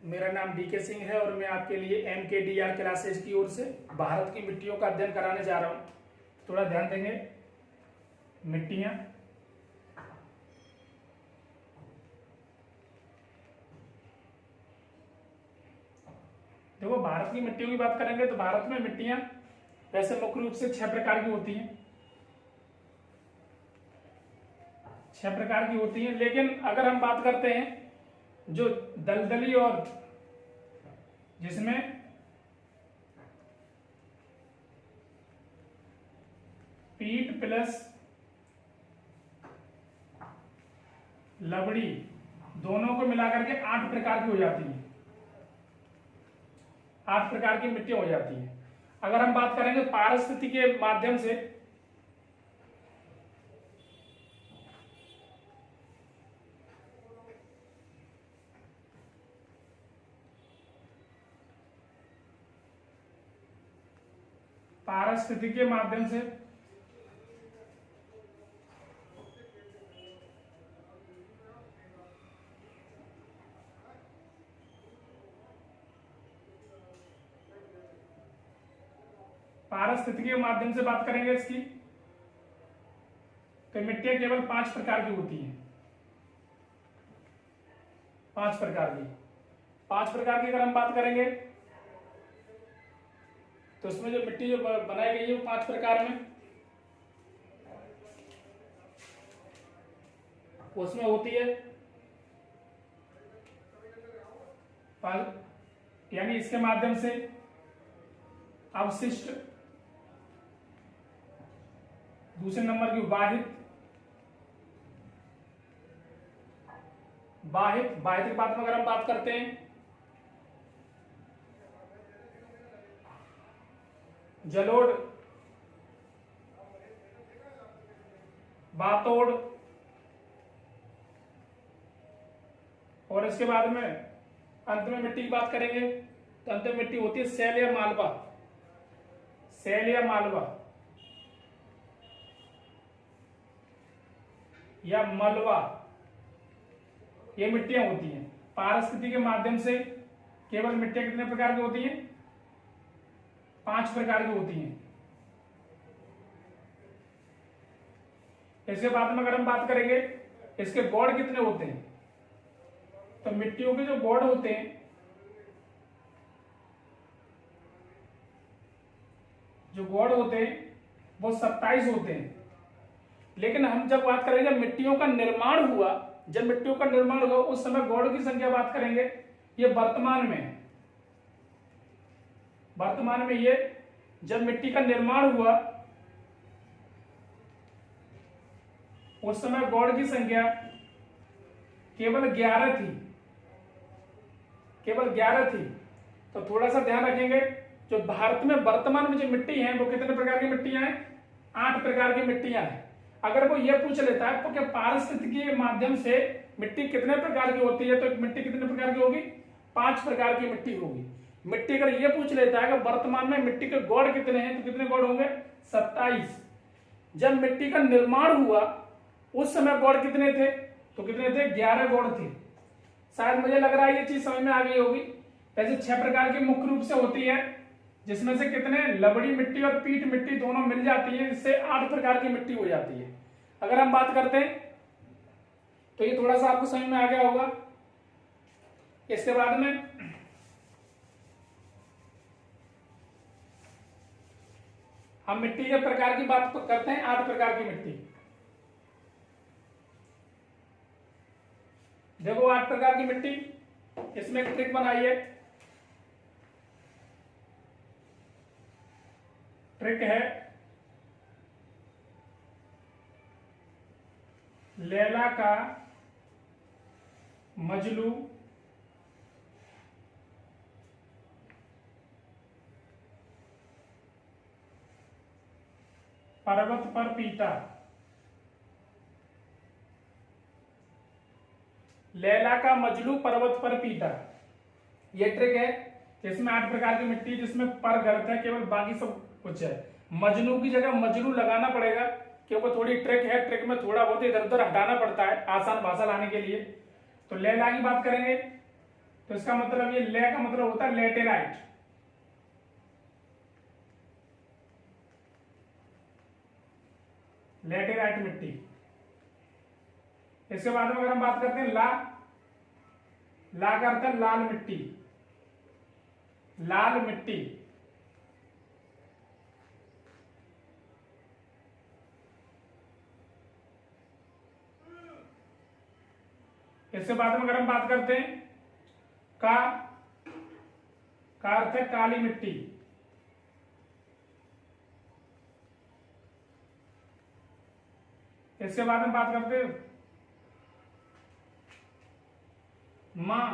मेरा नाम डीके सिंह है और मैं आपके लिए MKDR क्लासेज की ओर से भारत की मिट्टियों का अध्ययन कराने जा रहा हूँ। थोड़ा ध्यान देंगे। मिट्टियाँ, देखो भारत की मिट्टियों की बात करेंगे तो भारत में मिट्टियाँ वैसे मुख्य रूप से 6 प्रकार की होती हैं। 6 प्रकार की होती हैं, लेकिन अगर हम बात करते हैं जो दलदली और जिसमें पीट प्लस लवड़ी दोनों को मिलाकर के 8 प्रकार की हो जाती है। 8 प्रकार की मिट्टियां हो जाती है। अगर हम बात करेंगे पारिस्थितिकी के माध्यम से, पारिस्थितिकी के माध्यम से पारिस्थितिकी के माध्यम से बात करेंगे इसकी, तो मिट्टियां केवल 5 प्रकार की होती हैं। 5 प्रकार की। 5 प्रकार की अगर हम बात करेंगे तो उसमें जो मिट्टी जो बनाई गई है वो 5 प्रकार में, उसमें होती है यानी इसके माध्यम से अवशिष्ट, दूसरे नंबर की वाहित की बात में अगर हम बात करते हैं जलोढ़, बातोड़, और इसके बाद में अंत में मिट्टी की बात करेंगे तो अंत में मिट्टी होती है सैल या मालवा। सैल या मालवा या मलवा, ये मिट्टियां होती हैं। पारिस्थितिकी के माध्यम से केवल मिट्टियां कितने प्रकार की होती हैं? 5 प्रकार की होती हैं। इसके बाद में अगर हम बात करेंगे इसके गौड़ कितने होते हैं, तो मिट्टियों के जो गौड़ होते हैं, वो 27 होते हैं। लेकिन हम जब बात करेंगे जब मिट्टियों का निर्माण हुआ उस समय गौड़ की संख्या बात करेंगे, ये वर्तमान में ये जब मिट्टी का निर्माण हुआ उस समय गौड़ की संख्या केवल 11 थी। तो थोड़ा सा ध्यान रखेंगे, जो भारत में वर्तमान में जो मिट्टी है वो कितने प्रकार की मिट्टियां हैं? 8 प्रकार की मिट्टियां हैं। अगर वो ये पूछ लेता है तो क्या पारिस्थितिकी के माध्यम से मिट्टी कितने प्रकार की होती है, तो मिट्टी कितने प्रकार की होगी? 5 प्रकार की मिट्टी होगी। मिट्टी अगर ये पूछ लेता है कि वर्तमान में मिट्टी के गौड़ कितने हैं, तो कितने गौड़ होंगे? 27। जब मिट्टी का निर्माण हुआ उस समय गौड़ कितने थे, तो कितने थे? 11 गौड़ थे। शायद मुझे लग रहा है ये चीज समझ में आ गई होगी। वैसे 6 प्रकार की मुख्य रूप से होती है, जिसमें से कितने लवड़ी मिट्टी और पीट मिट्टी दोनों मिल जाती है, इससे 8 प्रकार की मिट्टी हो जाती है। अगर हम बात करते हैं तो ये थोड़ा सा आपको समझ में आ गया होगा। इसके बाद में हम मिट्टी के प्रकार की बात करते हैं। 8 प्रकार की मिट्टी, देखो 8 प्रकार की मिट्टी, इसमें एक ट्रिक बनाइए। ट्रिक है लैला का मजलू, पर्वत पर पीटा। लैला का मजलू पर्वत पर पीटा, ये ट्रिक है। इसमें 8 प्रकार की मिट्टी, जिसमें पर गलत है केवल, बाकी सब कुछ है। मजनू की जगह मजलू लगाना पड़ेगा, क्योंकि थोड़ी ट्रिक है। ट्रिक में थोड़ा बहुत इधर उधर हटाना पड़ता है आसान भाषा लाने के लिए। तो लैला की बात करेंगे तो इसका मतलब ये ले का मतलब होता है लेटेराइट। लेटेराइट मिट्टी। इसके बाद में अगर हम बात करते हैं ला, ला का अर्थ है लाल मिट्टी। लाल मिट्टी। इसके बाद में अगर हम बात करते हैं का अर्थ है काली मिट्टी। इसके बाद हम बात करते हैं मां,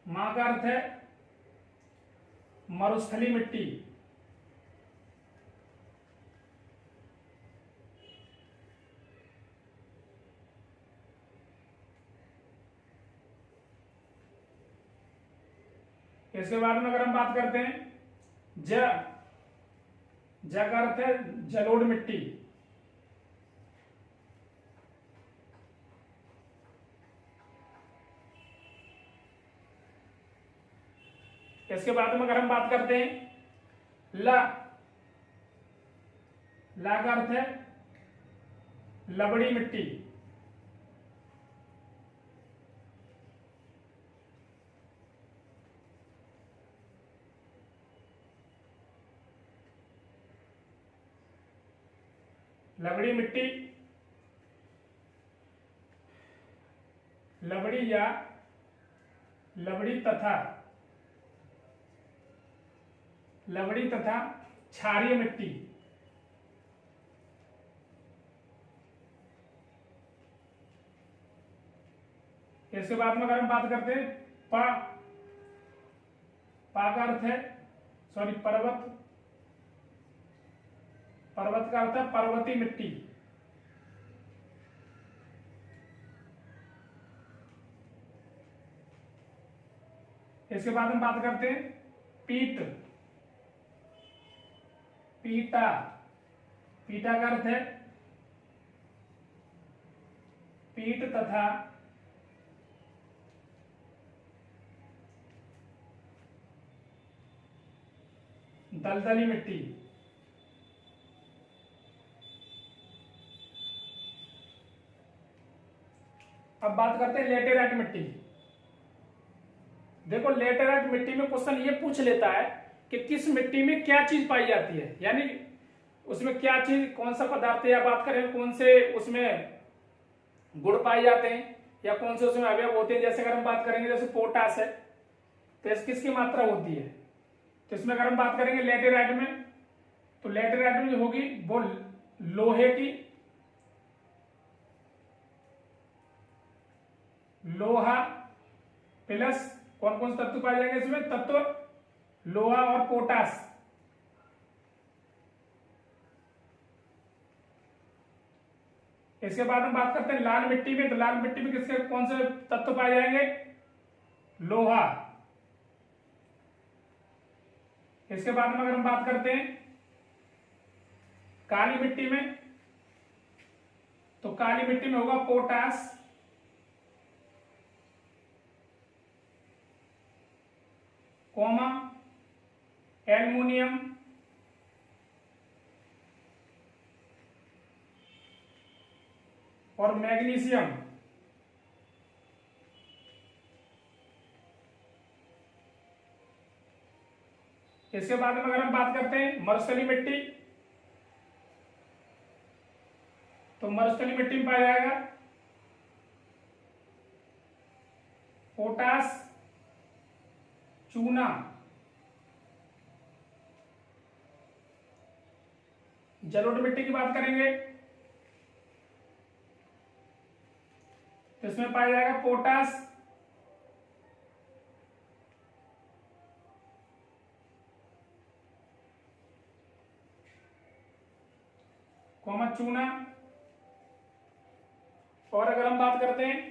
मां का अर्थ है मरुस्थली मिट्टी। इसके बाद में अगर हम बात करते हैं ज, ज का अर्थ है जलोढ़ मिट्टी। इसके बाद में अगर हम बात करते हैं ला, ला का अर्थ है लवड़ी मिट्टी। लवड़ी मिट्टी, लवड़ी या लवड़ी तथा लवड़ी तथा क्षारीय मिट्टी। इसके बाद में अगर हम बात करते हैं पा, पा का अर्थ है पर्वत, पर्वत का अर्थ है पर्वतीय मिट्टी। इसके बाद हम बात करते हैं पीट, पीटा, पीटा का अर्थ है पीट तथा दलदली मिट्टी। अब बात करते हैं लेटेराइट मिट्टी। देखो लेटेराइट मिट्टी में क्वेश्चन ये पूछ लेता है कि किस मिट्टी में क्या चीज पाई जाती है, यानी उसमें क्या चीज, कौन सा पदार्थ, या बात करें कौन से उसमें गुण पाए जाते हैं या कौन से उसमें अवयव होते हैं। जैसे अगर हम बात करेंगे जैसे पोटास है तो किसकी मात्रा होती है, तो इसमें अगर हम बात करेंगे लेटेराइट में, तो लेटेराइट में जो होगी वो लोहे की, लोहा प्लस कौन कौन से तत्व पाए जाएंगे इसमें, तत्व लोहा और पोटास। इसके बाद हम बात करते हैं लाल मिट्टी में, तो लाल मिट्टी में किसके कौन से तत्व पाए जाएंगे, लोहा। इसके बाद में अगर हम बात करते हैं काली मिट्टी में, तो काली मिट्टी में होगा पोटास, कोमा एल्युमिनियम और मैग्नीशियम। इसके बाद में अगर हम बात करते हैं मरुस्थली मिट्टी, तो मरुस्थली मिट्टी में पाया जाएगा पोटास, चूना। जलोढ़ मिट्टी की बात करेंगे तो इसमें पाया जाएगा पोटास, कोमा चूना। और अगर हम बात करते हैं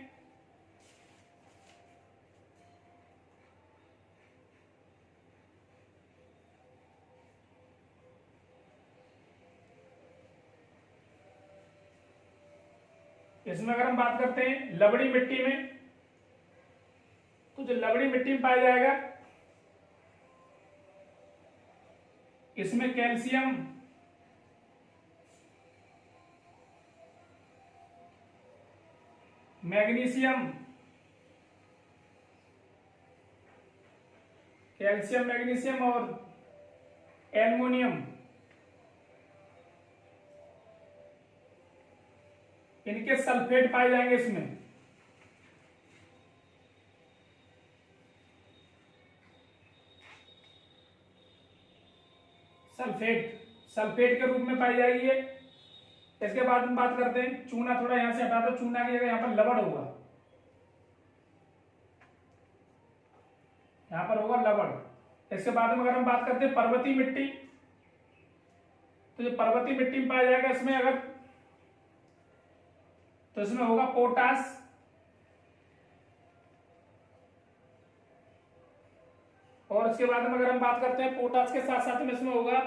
इसमें, अगर हम बात करते हैं लवड़ी मिट्टी में, तो जो लवड़ी मिट्टी में पाया जाएगा इसमें कैल्शियम, मैग्नीशियम, कैल्शियम, मैग्नीशियम और एल्युमिनियम, इनके सल्फेट पाए जाएंगे इसमें। सल्फेट के रूप में पाई जाएगी ये। इसके बाद हम बात करते हैं चूना, थोड़ा यहां से हटा दो, चूना की जगह यहां पर लवण होगा, यहां पर होगा लवण। इसके बाद में अगर हम बात करते हैं पर्वतीय मिट्टी, तो जो पर्वतीय मिट्टी में पाया जाएगा इसमें अगर, तो इसमें होगा पोटास, और इसके बाद में अगर हम बात करते हैं पोटास के साथ साथ में इसमें होगा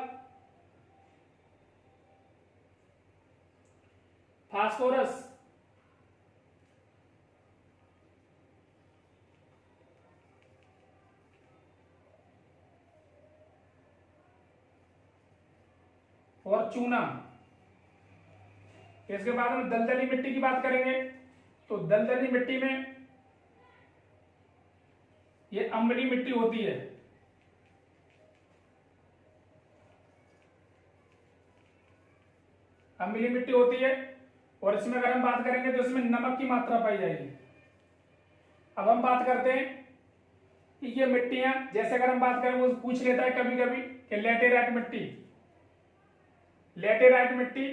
फास्फोरस, और चूना। इसके बाद हम दलदली मिट्टी की बात करेंगे, तो दलदली मिट्टी में ये अम्लीय मिट्टी होती है, अम्लीय मिट्टी होती है, और इसमें अगर हम बात करेंगे तो इसमें नमक की मात्रा पाई जाएगी। अब हम बात करते हैं कि ये मिट्टियां, जैसे अगर हम बात करें, वो पूछ लेता है कभी कभी कि लेटेराइट मिट्टी, लेटेराइट मिट्टी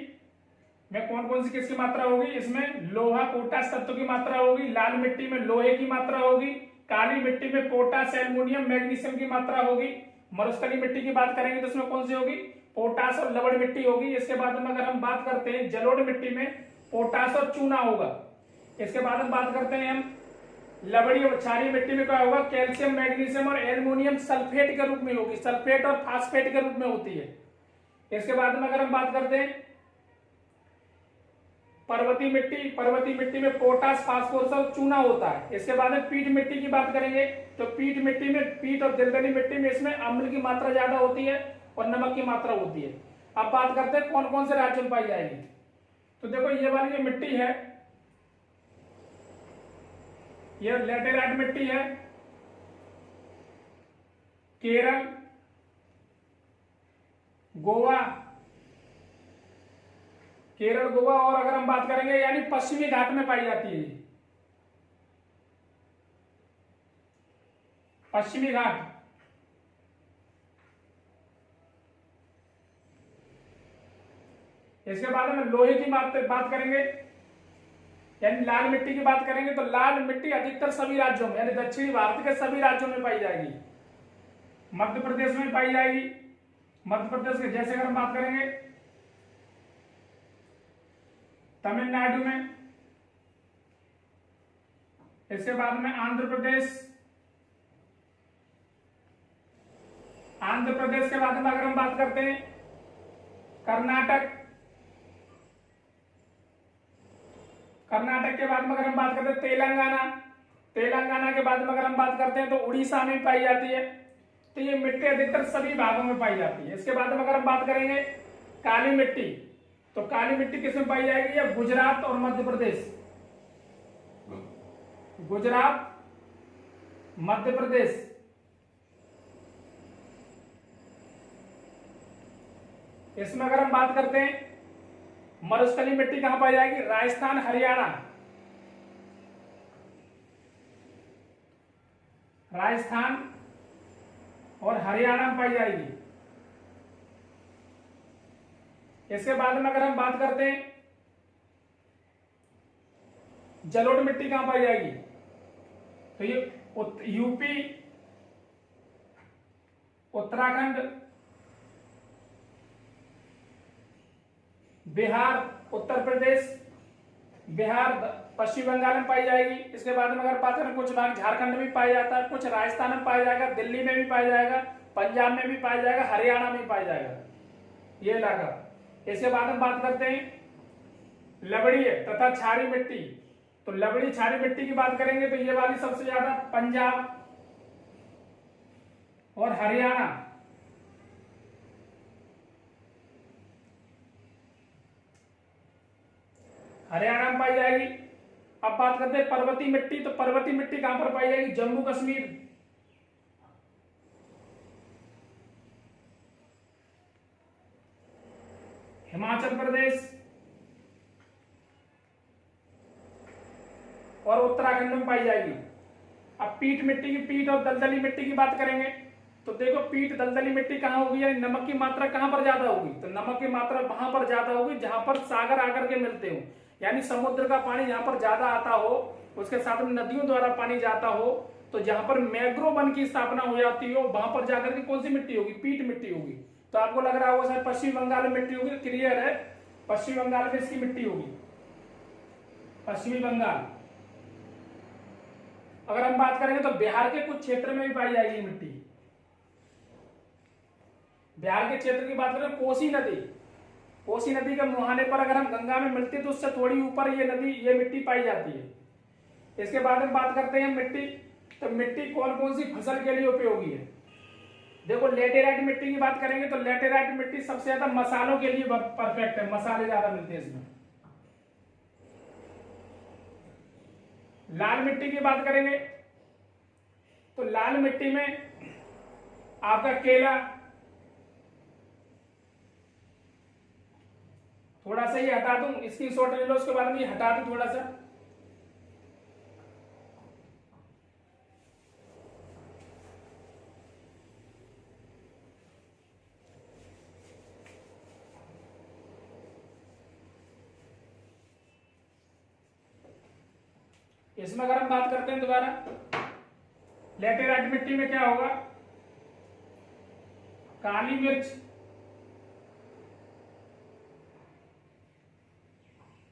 में कौन कौन सी किसकी मात्रा होगी, इसमें लोहा पोटास तत्व की मात्रा होगी, लाल मिट्टी में लोहे की मात्रा होगी, काली मिट्टी में पोटास, एल्युमिनियम, मैग्नीशियम की मात्रा होगी। मरुस्थलीय मिट्टी की बात करेंगे तो इसमें कौन सी होगी, पोटास और लवण मिट्टी होगी। इसके बाद में अगर हम बात करते हैं जलोढ़ मिट्टी में पोटास और चूना होगा। इसके बाद हम बात करते हैं हम लवड़ी और क्षारीय मिट्टी में क्या होगा, कैल्शियम, मैग्नीशियम और एल्युमिनियम सल्फेट के रूप में होगी, सल्फेट और फास्फेट के रूप में होती है। इसके बाद में अगर हम बात करते हैं पर्वतीय मिट्टी में पोटास, फास्फोरस और चूना होता है। इसके बाद में पीट मिट्टी की बात करेंगे, तो पीट मिट्टी में, पीट और दलदली मिट्टी में इसमें अम्ल की मात्रा ज्यादा होती है और नमक की मात्रा होती है। अब बात करते हैं कौन कौन से राज्यों में पाई जाएगी, तो देखो ये वाली जो मिट्टी है ये लेटेराइट मिट्टी है, केरल, गोवा, केरल, गोवा, और अगर हम बात करेंगे यानी पश्चिमी घाट में पाई जाती है, पश्चिमी घाट। इसके बाद में लोहे की बात करेंगे यानी लाल मिट्टी की बात करेंगे, तो लाल मिट्टी अधिकतर सभी राज्यों में यानी दक्षिणी भारत के सभी राज्यों में पाई जाएगी। मध्य प्रदेश में पाई जाएगी, मध्य प्रदेश के जैसे अगर हम बात करेंगे तमिलनाडु में, इसके बाद में आंध्र प्रदेश के बाद में अगर हम बात करते हैं कर्नाटक के बाद में अगर हम बात करते हैं तेलंगाना के बाद में अगर हम बात करते हैं तो उड़ीसा में पाई जाती है। तो ये मिट्टी अधिकतर सभी भागों में पाई जाती है। इसके बाद में अगर हम बात करेंगे काली मिट्टी, तो काली मिट्टी किसमें पाई जाएगी, या गुजरात और मध्य प्रदेश, गुजरात, मध्य प्रदेश। इसमें अगर हम बात करते हैं मरुस्थलीय मिट्टी कहां पाई जाएगी, राजस्थान, हरियाणा, राजस्थान और हरियाणा में पाई जाएगी। इसके बाद में अगर हम बात करते हैं जलोढ़ मिट्टी कहां पाई जाएगी, तो ये यूपी, उत्तराखंड, बिहार, उत्तर प्रदेश, बिहार, पश्चिम बंगाल में पाई जाएगी। इसके बाद में अगर बात करें कुछ भाग झारखंड में भी पाया जाता है, कुछ राजस्थान में पाया जाएगा, दिल्ली में भी पाया जाएगा, पंजाब में भी पाया जाएगा, हरियाणा में भी पाया जाएगा ये इलाका। इसके बाद हम बात करते हैं लवड़ी तथा क्षारीय मिट्टी, तो लवड़ी क्षारीय मिट्टी की बात करेंगे तो ये वाली सबसे ज्यादा पंजाब, और हरियाणा। हरियाणा में पाई जाएगी। अब बात करते हैं पर्वतीय मिट्टी, तो पर्वतीय मिट्टी कहां पर पाई जाएगी? जम्मू कश्मीर, हिमाचल प्रदेश और उत्तराखंड में पाई जाएगी। अब पीट मिट्टी की, पीट और दलदली मिट्टी की बात करेंगे तो देखो पीट दलदली मिट्टी कहां होगी, यानी नमक की मात्रा कहां पर ज्यादा होगी? तो नमक की मात्रा वहां पर ज्यादा होगी जहां पर सागर आकर के मिलते हो, यानी समुद्र का पानी जहां पर ज्यादा आता हो, उसके साथ में नदियों द्वारा पानी जाता हो, तो जहां पर मैंग्रोव वन की स्थापना हो जाती हो वहां पर जाकर के कौन सी मिट्टी होगी? पीट मिट्टी होगी। तो आपको लग रहा होगा सर पश्चिम बंगाल में मिट्टी होगी, क्लियर है, पश्चिम बंगाल में इसकी मिट्टी होगी, पश्चिमी बंगाल। अगर हम बात करेंगे तो बिहार के कुछ क्षेत्र में भी पाई जाएगी मिट्टी। बिहार के क्षेत्र की बात करें, कोसी नदी, कोसी नदी के मुहाने पर अगर हम गंगा में मिलती है तो उससे थोड़ी ऊपर ये नदी, ये मिट्टी पाई जाती है। इसके बाद हम बात करते हैं मिट्टी, तो मिट्टी कौन कौन सी फसल के लिए उपयोगी है? देखो लेटेराइट मिट्टी की बात करेंगे तो लेटेराइट मिट्टी सबसे ज्यादा मसालों के लिए परफेक्ट है, मसाले ज्यादा मिलते हैं इसमें। लाल मिट्टी की बात करेंगे तो लाल मिट्टी में आपका केला, थोड़ा सा ये हटा दूं, इसकी शॉट ले लो, उसके बाद में ये हटा दूं थोड़ा सा। इसमें अगर हम बात करते हैं दोबारा, लेटेराइट मिट्टी में क्या होगा? काली मिर्च,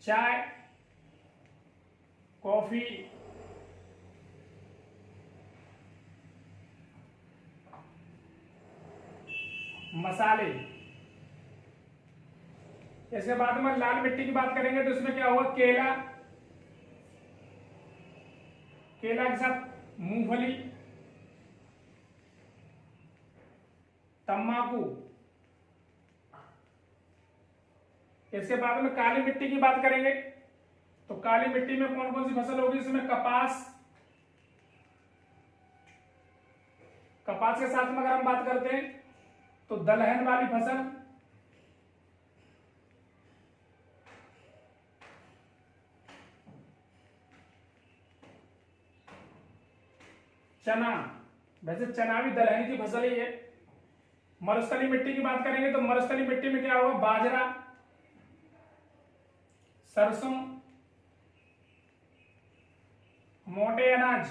चाय, कॉफी, मसाले। इसके बाद में लाल मिट्टी की बात करेंगे तो इसमें क्या होगा? केला, केला के साथ मूंगफली, तंबाकू। इसके बाद में काली मिट्टी की बात करेंगे तो काली मिट्टी में कौन कौन सी फसल होगी? इसमें कपास, कपास के साथ में अगर हम बात करते हैं तो दलहन वाली फसल, चना, वैसे चना भी दलहन की फसल ही है। मरुस्थली मिट्टी की बात करेंगे तो मरुस्थली मिट्टी में क्या होगा? बाजरा, सरसों, मोटे अनाज।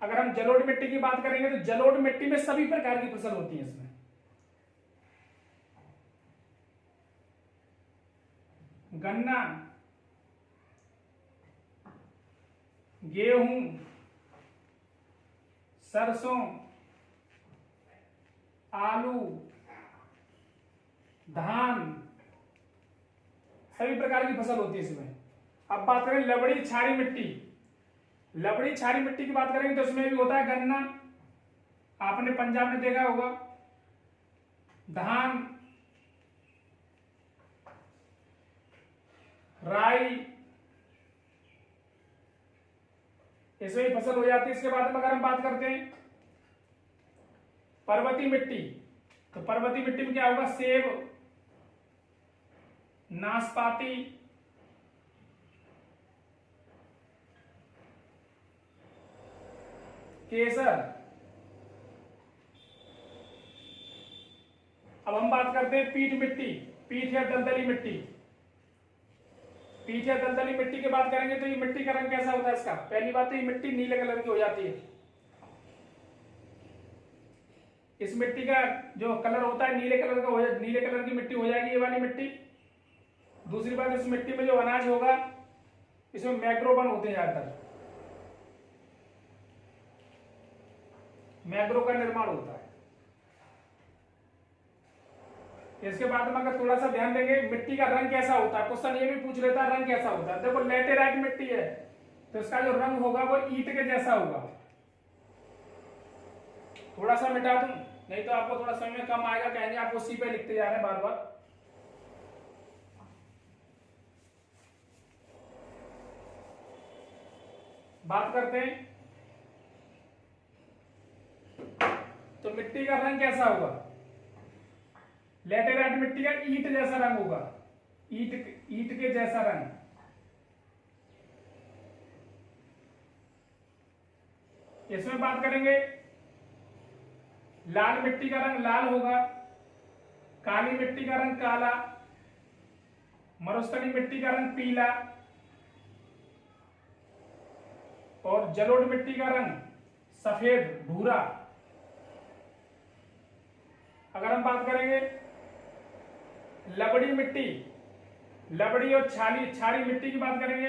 अगर हम जलोढ़ मिट्टी की बात करेंगे तो जलोढ़ मिट्टी में सभी प्रकार की फसल होती है। इसमें गन्ना, गेहूं, सरसों, आलू, धान, सभी प्रकार की फसल होती है इसमें। अब बात करें लवड़ी क्षारी मिट्टी, लवड़ी क्षारी मिट्टी की बात करेंगे तो इसमें भी होता है गन्ना, आपने पंजाब में देखा होगा, धान, राई, इसमें भी फसल हो जाती है। इसके बाद में अगर हम बात करते हैं पर्वतीय मिट्टी, तो पर्वतीय मिट्टी में क्या होगा? सेब, नाशपाती, केसर। अब हम बात करते हैं पीठ मिट्टी, पीठ या दलदली मिट्टी। पीठ या दलदली मिट्टी की बात करेंगे तो ये मिट्टी का रंग कैसा होता है इसका? पहली बात तो ये मिट्टी नीले कलर की हो जाती है। इस मिट्टी का जो कलर होता है नीले कलर का हो जाए, नीले कलर की मिट्टी हो जाएगी ये वाली मिट्टी। दूसरी बात, इस मिट्टी में जो अनाज होगा इसमें मैक्रोबन होते हैं, ज्यादातर मैक्रो का निर्माण होता है। इसके बाद में अगर थोड़ा सा ध्यान देंगे मिट्टी का रंग कैसा होता है, क्वेश्चन ये भी पूछ लेता है रंग कैसा होता है। देखो लेटेराइट मिट्टी है, तो इसका जो रंग होगा वो ईंट के जैसा होगा। थोड़ा सा मिटा दूं, नहीं तो आपको थोड़ा समय कम आएगा, कहेंगे आप उसी पे लिखते जा रहे हैं बार बार। बात करते हैं तो मिट्टी का रंग कैसा होगा। लैटेराइट मिट्टी का ईंट जैसा रंग होगा, ईंट के जैसा रंग। इसमें बात करेंगे, लाल मिट्टी का रंग लाल होगा, काली मिट्टी का रंग काला, मरुस्थली मिट्टी का रंग पीला और जलोढ़ मिट्टी का रंग सफेद भूरा। अगर हम बात करेंगे लबड़ी मिट्टी, लबड़ी और छारी मिट्टी की बात करेंगे,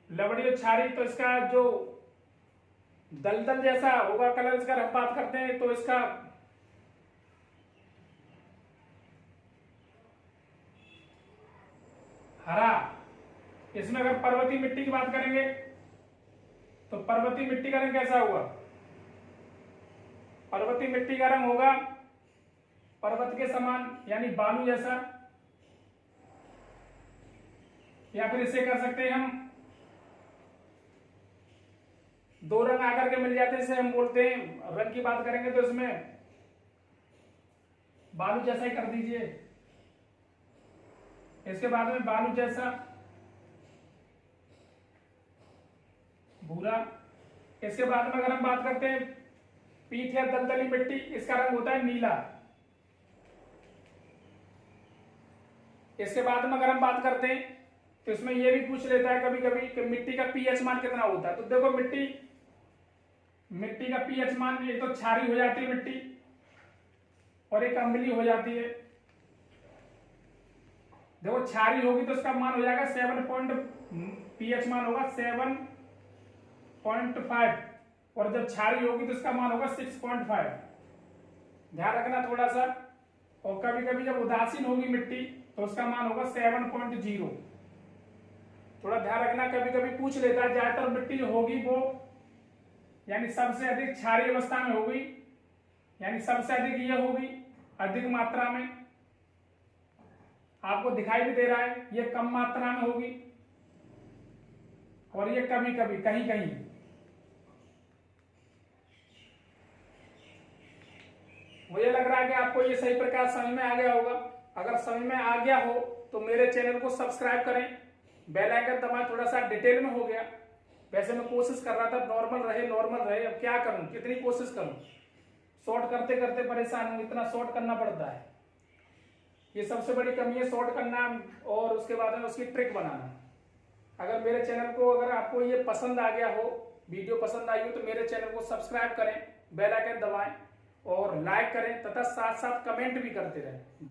लबड़ी और छारी, तो इसका जो दलदल जैसा होगा कलर इसका। हम बात करते हैं तो इसका हरा। इसमें अगर पर्वतीय मिट्टी की बात करेंगे तो पर्वतीय मिट्टी का रंग कैसा होगा। पर्वतीय मिट्टी का रंग होगा पर्वत के समान, यानी बालू जैसा, या फिर इसे कर सकते हैं हम दो रंग आकर के मिल जाते हैं, इसे हम बोलते हैं, रंग की बात करेंगे तो इसमें बालू जैसा ही कर दीजिए। इसके बाद में बालू जैसा भूरा। इसके बाद में अगर हम बात करते हैं पीठ या दलदली मिट्टी, इसका रंग होता है नीला। इसके बाद में अगर हम बात करते हैं तो इसमें यह भी पूछ लेता है कभी कभी कि मिट्टी का पीएच मान कितना होता है। तो देखो मिट्टी का पीएच मान, ये तो क्षारीय हो जाती है मिट्टी और एक अम्लीय हो जाती है। देखो क्षारीय होगी तो इसका मान हो जाएगा 7 पीएच मान होगा 7.5 और जब क्षारीय होगी तो इसका मान होगा 6.5। ध्यान रखना थोड़ा सा। और कभी कभी जब उदासीन होगी मिट्टी तो उसका मान होगा 7.0। थोड़ा ध्यान रखना, कभी कभी पूछ लेता है। ज्यादातर मिट्टी जो होगी वो यानी सबसे अधिक क्षारीय अवस्था में होगी, यानी सबसे अधिक ये होगी अधिक मात्रा में। आपको दिखाई भी दे रहा है ये कम मात्रा में होगी और ये कभी कभी कहीं कहीं। मुझे लग रहा है कि आपको ये सही प्रकार समझ में आ गया होगा। अगर समझ में आ गया हो तो मेरे चैनल को सब्सक्राइब करें, बेल आइकन दबाएं। थोड़ा सा डिटेल में हो गया, वैसे मैं कोशिश कर रहा था नॉर्मल रहे। अब क्या करूं, कितनी कोशिश करूं, शॉर्ट करते करते परेशान हूं, इतना शॉर्ट करना पड़ता है। ये सबसे बड़ी कमी है, शॉर्ट करना और उसके बाद में उसकी ट्रिक बनाना। अगर मेरे चैनल को, अगर आपको ये पसंद आ गया हो, वीडियो पसंद आई हो, तो मेरे चैनल को सब्सक्राइब करें, बेल आइकन दबाएं और लाइक करें तथा साथ साथ कमेंट भी करते रहें।